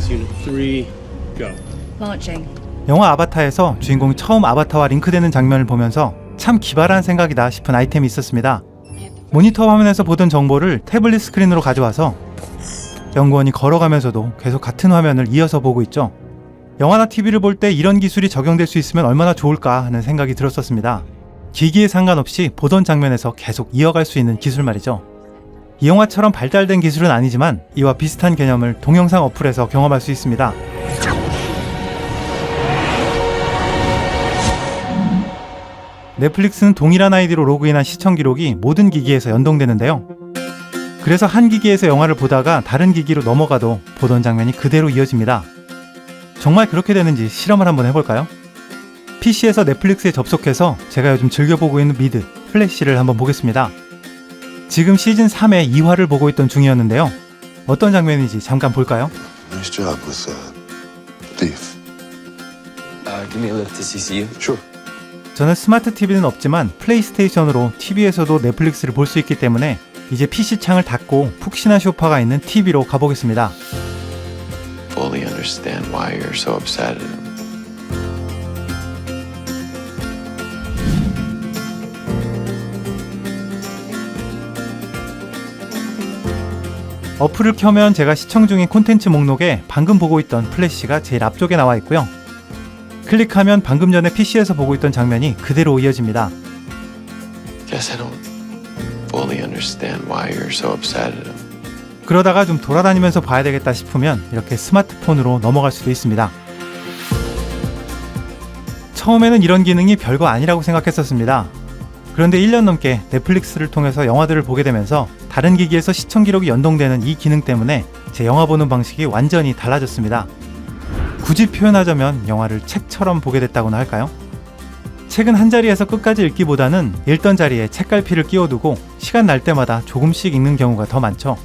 Unit 3, go. Launching. 영화 아바타에서 주인공이 처음 아바타와 링크되는 장면을 보면서 참 기발한 생각이다 싶은 아이템이 있었습니다. 모니터 화면에서 보던 정보를 태블릿 스크린으로 가져와서 연구원이 걸어가면서도 계속 같은 화면을 이어서 보고 있죠. 영화나 TV를 볼 때 이런 기술이 적용될 수 있으면 얼마나 좋을까 하는 생각이 들었었습니다. 기기에 상관없이 보던 장면에서 계속 이어갈 수 있는 기술 말이죠. 이 영화처럼 발달된 기술은 아니지만 이와 비슷한 개념을 동영상 어플에서 경험할 수 있습니다. 넷플릭스는 동일한 아이디로 로그인한 시청 기록이 모든 기기에서 연동되는데요. 그래서 한 기기에서 영화를 보다가 다른 기기로 넘어가도 보던 장면이 그대로 이어집니다. 정말 그렇게 되는지 실험을 한번 해볼까요? PC에서 넷플릭스에 접속해서 제가 요즘 즐겨보고 있는 미드, 플래시를 한번 보겠습니다. 지금 시즌 3의 2화를 보고 있던 중이었는데요. 어떤 장면인지 잠깐 볼까요? Nice job with Thief. Give me a lift to CCU. Sure. 저는 스마트 TV는 없지만 플레이스테이션으로 TV에서도 넷플릭스를 볼 수 있기 때문에 이제 PC 창을 닫고 푹신한 소파가 있는 TV로 가보겠습니다. Fully understand why you're so upset at him. 어플을 켜면 제가 시청 중인 콘텐츠 목록에 방금 보고 있던 플래시가 제일 앞쪽에 나와 있고요. 클릭하면 방금 전에 PC에서 보고 있던 장면이 그대로 이어집니다. Guess I don't fully understand why you're so upset at him. 그러다가 좀 돌아다니면서 봐야 되겠다 싶으면 이렇게 스마트폰으로 넘어갈 수도 있습니다. 처음에는 이런 기능이 별거 아니라고 생각했었습니다. 그런데 1년 넘게 넷플릭스를 통해서 영화들을 보게 되면서 다른 기기에서 시청 기록이 연동되는 이 기능 때문에 제 영화 보는 방식이 완전히 달라졌습니다. 굳이 표현하자면 영화를 책처럼 보게 됐다고나 할까요? 책은 한 자리에서 끝까지 읽기보다는 읽던 자리에 책갈피를 끼워두고 시간 날 때마다 조금씩 읽는 경우가 더 많죠.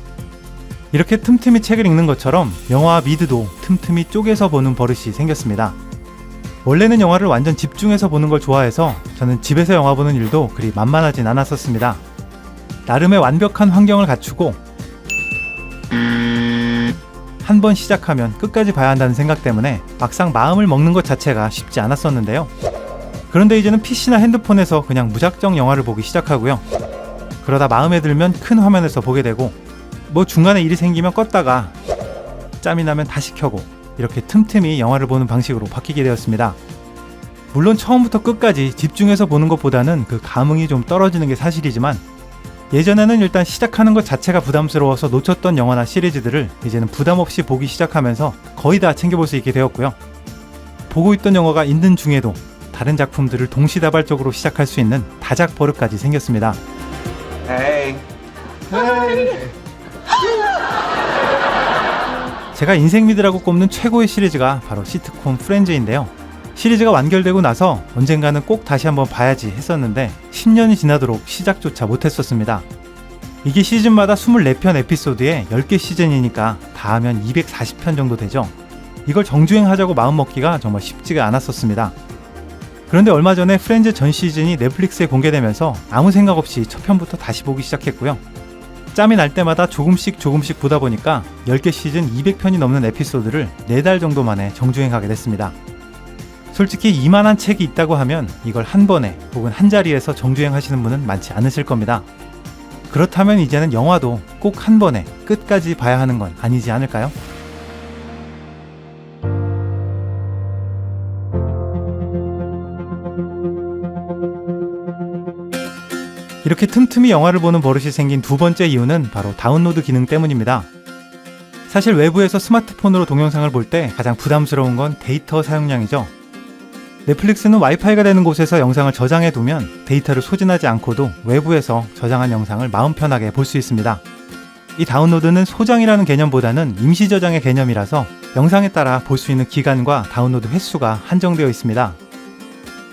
이렇게 틈틈이 책을 읽는 것처럼 영화와 미드도 틈틈이 쪼개서 보는 버릇이 생겼습니다. 원래는 영화를 완전 집중해서 보는 걸 좋아해서 저는 집에서 영화 보는 일도 그리 만만하진 않았었습니다. 나름의 완벽한 환경을 갖추고 한 번 시작하면 끝까지 봐야 한다는 생각 때문에 막상 마음을 먹는 것 자체가 쉽지 않았었는데요. 그런데 이제는 PC나 핸드폰에서 그냥 무작정 영화를 보기 시작하고요. 그러다 마음에 들면 큰 화면에서 보게 되고 뭐 중간에 일이 생기면 껐다가 짬이 나면 다시 켜고 이렇게 틈틈이 영화를 보는 방식으로 바뀌게 되었습니다. 물론 처음부터 끝까지 집중해서 보는 것보다는 그 감흥이 좀 떨어지는 게 사실이지만 예전에는 일단 시작하는 것 자체가 부담스러워서 놓쳤던 영화나 시리즈들을 이제는 부담 없이 보기 시작하면서 거의 다 챙겨볼 수 있게 되었고요. 보고 있던 영화가 있는 중에도 다른 작품들을 동시다발적으로 시작할 수 있는 다작 버릇까지 생겼습니다. 제가 인생 미드라고 꼽는 최고의 시리즈가 바로 시트콤 프렌즈인데요. 시리즈가 완결되고 나서 언젠가는 꼭 다시 한번 봐야지 했었는데 10년이 지나도록 시작조차 못했었습니다. 이게 시즌마다 24편 에피소드에 10개 시즌이니까 다 하면 240편 정도 되죠. 이걸 정주행하자고 마음먹기가 정말 쉽지가 않았었습니다. 그런데 얼마 전에 프렌즈 전 시즌이 넷플릭스에 공개되면서 아무 생각 없이 첫 편부터 다시 보기 시작했고요. 짬이 날 때마다 조금씩 보다 보니까 10개 시즌 200편이 넘는 에피소드를 4달 정도 만에 정주행하게 됐습니다. 솔직히 이만한 책이 있다고 하면 이걸 한 번에 혹은 한 자리에서 정주행 하시는 분은 많지 않으실 겁니다. 그렇다면 이제는 영화도 꼭 한 번에 끝까지 봐야 하는 건 아니지 않을까요? 이렇게 틈틈이 영화를 보는 버릇이 생긴 두 번째 이유는 바로 다운로드 기능 때문입니다. 사실 외부에서 스마트폰으로 동영상을 볼 때 가장 부담스러운 건 데이터 사용량이죠. 넷플릭스는 와이파이가 되는 곳에서 영상을 저장해두면 데이터를 소진하지 않고도 외부에서 저장한 영상을 마음 편하게 볼 수 있습니다. 이 다운로드는 소장이라는 개념보다는 임시 저장의 개념이라서 영상에 따라 볼 수 있는 기간과 다운로드 횟수가 한정되어 있습니다.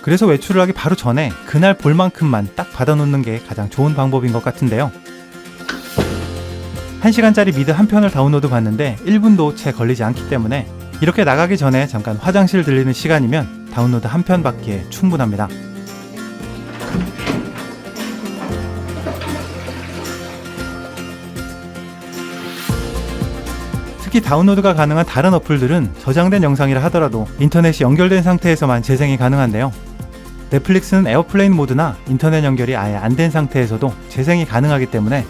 그래서 외출을 하기 바로 전에 그날 볼 만큼만 딱 받아놓는 게 가장 좋은 방법인 것 같은데요. 1시간짜리 미드 한 편을 다운로드 받는데 1분도 채 걸리지 않기 때문에 이렇게 나가기 전에 잠깐 화장실 들리는 시간이면 다운로드 한 편 받기에 충분합니다. 특히 다운로드가 가능한 다른 어플들은 저장된 영상이라 하더라도 인터넷이 연결된 상태에서만 재생이 가능한데요. 넷플릭스는 에어플레인 모드나 인터넷 연결이 아예 안 된 상태에서도 재생이 가능하기 때문에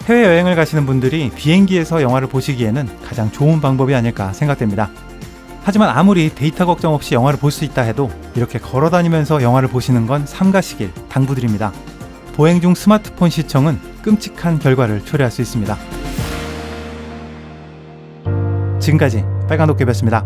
해외여행을 가시는 분들이 비행기에서 영화를 보시기에는 가장 좋은 방법이 아닐까 생각됩니다. 하지만 아무리 데이터 걱정 없이 영화를 볼 수 있다 해도 이렇게 걸어다니면서 영화를 보시는 건 삼가시길 당부드립니다. 보행 중 스마트폰 시청은 끔찍한 결과를 초래할 수 있습니다. 지금까지 빨간도깨비였습니다.